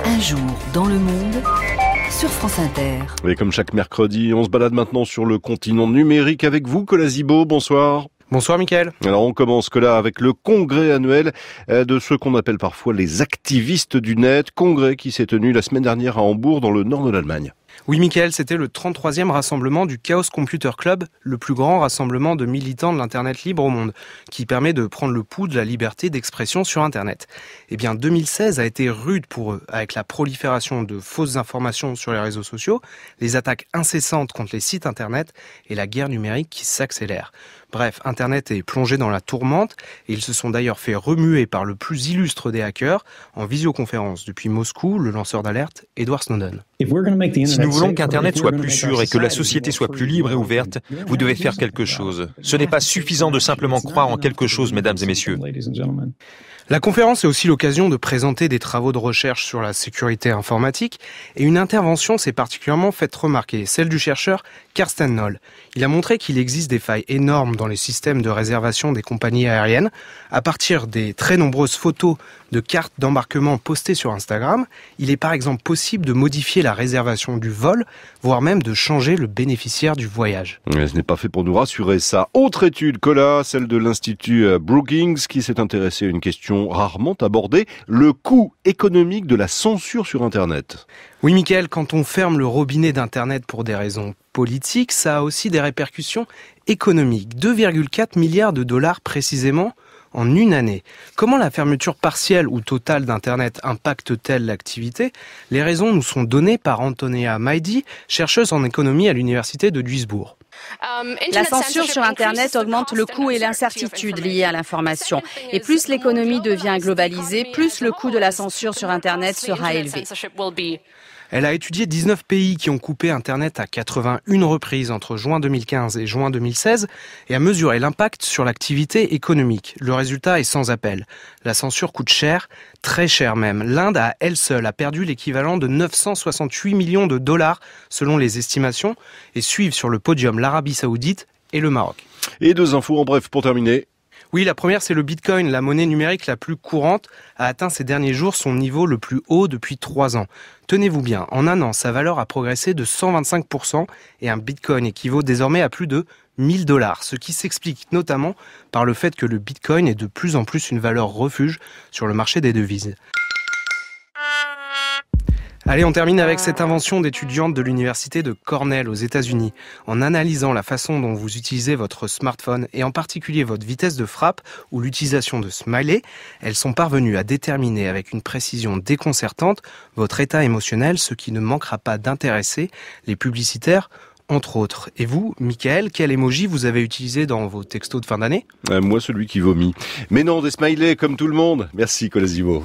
Un jour dans le monde sur France Inter. Et comme chaque mercredi, on se balade maintenant sur le continent numérique avec vous, Colas Zibo. Bonsoir. Bonsoir Mickaël. Alors on commence là avec le congrès annuel de ceux qu'on appelle parfois les activistes du net, congrès qui s'est tenu la semaine dernière à Hambourg dans le nord de l'Allemagne. Oui Mickaël, c'était le 33e rassemblement du Chaos Computer Club, le plus grand rassemblement de militants de l'Internet libre au monde, qui permet de prendre le pouls de la liberté d'expression sur Internet. Eh bien 2016 a été rude pour eux, avec la prolifération de fausses informations sur les réseaux sociaux, les attaques incessantes contre les sites Internet et la guerre numérique qui s'accélère. Bref, Internet est plongé dans la tourmente et ils se sont d'ailleurs fait remuer par le plus illustre des hackers en visioconférence depuis Moscou, le lanceur d'alerte Edward Snowden. Si nous voulons qu'Internet soit plus sûr et que la société soit plus libre et ouverte, vous devez faire quelque chose. Ce n'est pas suffisant de simplement croire en quelque chose, mesdames et messieurs. La conférence est aussi l'occasion de présenter des travaux de recherche sur la sécurité informatique et une intervention s'est particulièrement faite remarquer, celle du chercheur Carsten Knoll. Il a montré qu'il existe des failles énormes dans les systèmes de réservation des compagnies aériennes. À partir des très nombreuses photos de cartes d'embarquement postées sur Instagram, il est par exemple possible de modifier la réservation du vol, voire même de changer le bénéficiaire du voyage. Mais ce n'est pas fait pour nous rassurer ça. Autre étude, Colas, celle de l'Institut Brookings, qui s'est intéressé à une question rarement abordée, le coût économique de la censure sur Internet. Oui, Mickaël, quand on ferme le robinet d'Internet pour des raisons politiques, ça a aussi des répercussions économiques. 2,4 milliards de dollars précisément en une année. Comment la fermeture partielle ou totale d'Internet impacte-t-elle l'activité ? Les raisons nous sont données par Antonia Maidi, chercheuse en économie à l'université de Duisbourg. La censure sur Internet augmente le coût et l'incertitude liés à l'information. Et plus l'économie devient globalisée, plus le coût de la censure sur Internet sera élevé. Elle a étudié 19 pays qui ont coupé Internet à 81 reprises entre juin 2015 et juin 2016 et a mesuré l'impact sur l'activité économique. Le résultat est sans appel. La censure coûte cher, très cher même. L'Inde, à elle seule, a perdu l'équivalent de 968 millions de dollars selon les estimations et suivent sur le podium l'Arabie Saoudite et le Maroc. Et deux infos en bref pour terminer. Oui, la première, c'est le Bitcoin, la monnaie numérique la plus courante, a atteint ces derniers jours son niveau le plus haut depuis 3 ans. Tenez-vous bien, en un an, sa valeur a progressé de 125% et un Bitcoin équivaut désormais à plus de 1000 $, ce qui s'explique notamment par le fait que le Bitcoin est de plus en plus une valeur refuge sur le marché des devises. Allez, on termine avec cette invention d'étudiante de l'université de Cornell aux États-Unis. En analysant la façon dont vous utilisez votre smartphone et en particulier votre vitesse de frappe ou l'utilisation de smiley, elles sont parvenues à déterminer avec une précision déconcertante votre état émotionnel, ce qui ne manquera pas d'intéresser les publicitaires, entre autres. Et vous, Mickaël, quel emoji vous avez utilisé dans vos textos de fin d'année ? Moi, celui qui vomit. Mais non, des smileys comme tout le monde. Merci, Colas Zibo.